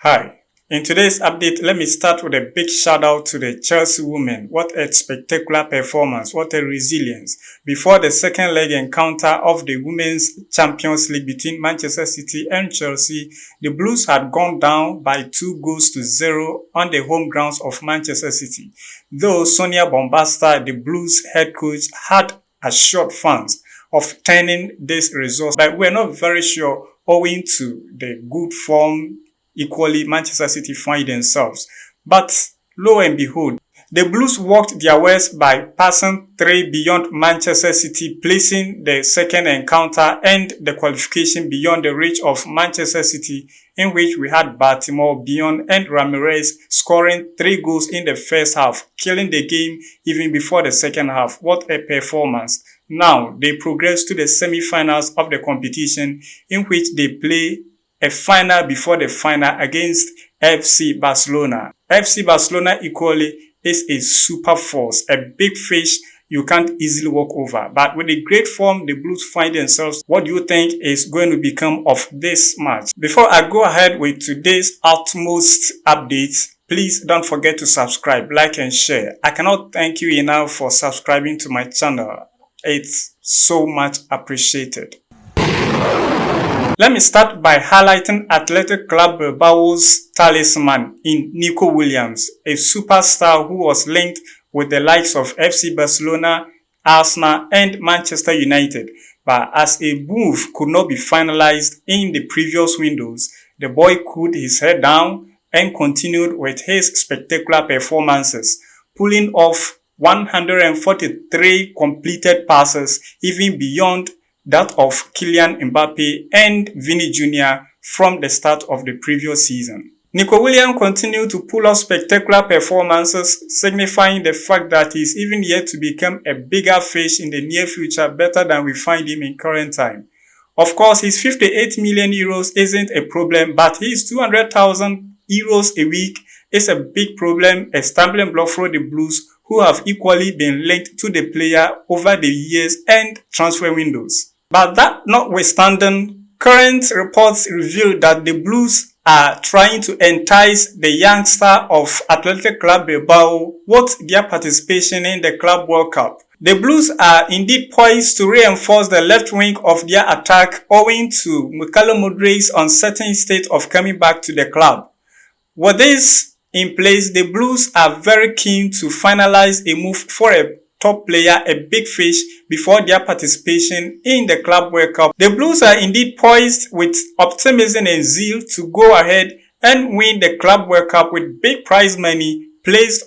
Hi. In today's update, let me start with a big shout out to the Chelsea women. What a spectacular performance, what a resilience. Before the second leg encounter of the Women's Champions League between Manchester City and Chelsea, the Blues had gone down by 2-0 on the home grounds of Manchester City. Though Sonia Bombasta, the Blues head coach, had assured fans of turning this result, but we're not very sure owing to the good form equally Manchester City find themselves. But lo and behold, the Blues walked their ways by passing 3 beyond Manchester City, placing the second encounter and the qualification beyond the reach of Manchester City, in which we had Baltimore, Beyond and Ramirez scoring 3 goals in the first half, killing the game even before the second half. What a performance. Now, they progress to the semi-finals of the competition, in which they play a final before the final against F.C Barcelona. F.C Barcelona equally is a super force, a big fish you can't easily walk over. But with the great form the Blues find themselves, what do you think is going to become of this match? Before I go ahead with today's utmost updates, please don't forget to subscribe, like and share. I cannot thank you enough for subscribing to my channel. It's so much appreciated. Let me start by highlighting Athletic Club Bilbao's talisman in Nico Williams, a superstar who was linked with the likes of FC Barcelona, Arsenal and Manchester United. But as a move could not be finalized in the previous windows, the boy cooled his head down and continued with his spectacular performances, pulling off 143 completed passes, even beyond that of Kylian Mbappe and Vini Jr. from the start of the previous season. Nico Williams continued to pull off spectacular performances, signifying the fact that he is even yet to become a bigger fish in the near future, better than we find him in current time. Of course, his 58 million euros isn't a problem, but his 200,000 euros a week is a big problem, a stumbling block for the Blues, who have equally been linked to the player over the years and transfer windows. But that notwithstanding, current reports reveal that the Blues are trying to entice the youngster of Athletic Club Bilbao with their participation in the Club World Cup. The Blues are indeed poised to reinforce the left wing of their attack owing to Nico Williams' uncertain state of coming back to the club. With this in place, the Blues are very keen to finalize a move for a top player, a big fish, before their participation in the Club World Cup. The Blues are indeed poised with optimism and zeal to go ahead and win the Club World Cup with big prize money placed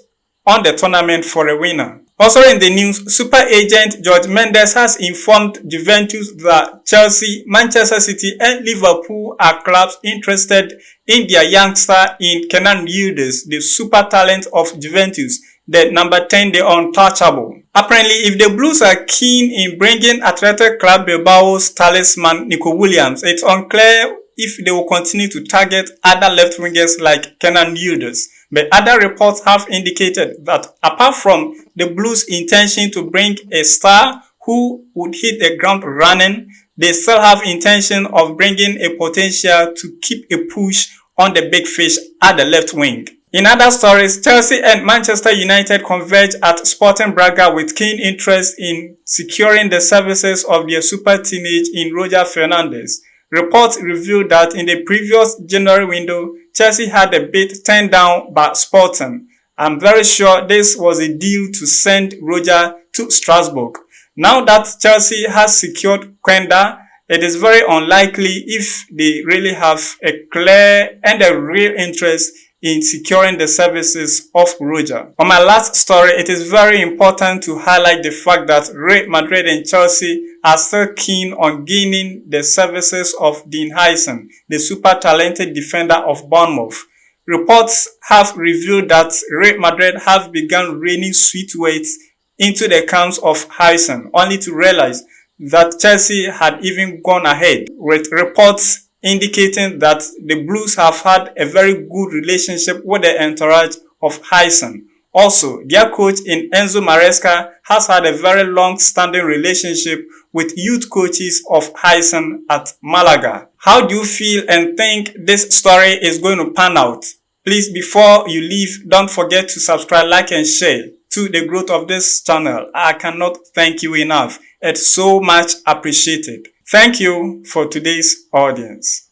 on the tournament for a winner. Also in the news, super agent Jorge Mendes has informed Juventus that Chelsea, Manchester City and Liverpool are clubs interested in their youngster in Kenan Yildiz, the super talent of Juventus, the number 10, the untouchable. Apparently, if the Blues are keen in bringing Athletic Club Bilbao's talisman Nico Williams, it's unclear if they will continue to target other left wingers like Kenan Yildiz. But other reports have indicated that apart from the Blues' intention to bring a star who would hit the ground running, they still have intention of bringing a potential to keep a push on the big fish at the left wing. In other stories, Chelsea and Manchester United converge at Sporting Braga with keen interest in securing the services of their super teenage in Roger Fernandes. Reports revealed that in the previous January window, Chelsea had a bid turned down by Sporting. I'm very sure this was a deal to send Roger to Strasbourg. Now that Chelsea has secured Quenda, it is very unlikely if they really have a clear and a real interest in securing the services of Roger. On my last story, it is very important to highlight the fact that Real Madrid and Chelsea are still keen on gaining the services of Dean Huijsen, the super talented defender of Bournemouth. Reports have revealed that Real Madrid have begun raining sweet words into the camps of Huijsen, only to realize that Chelsea had even gone ahead, with reports indicating that the Blues have had a very good relationship with the entourage of Huijsen. Also, their coach in Enzo Maresca has had a very long-standing relationship with youth coaches of Huijsen at Malaga. How do you feel and think this story is going to pan out? Please, before you leave, don't forget to subscribe, like and share to the growth of this channel. I cannot thank you enough. It's so much appreciated. Thank you for today's audience.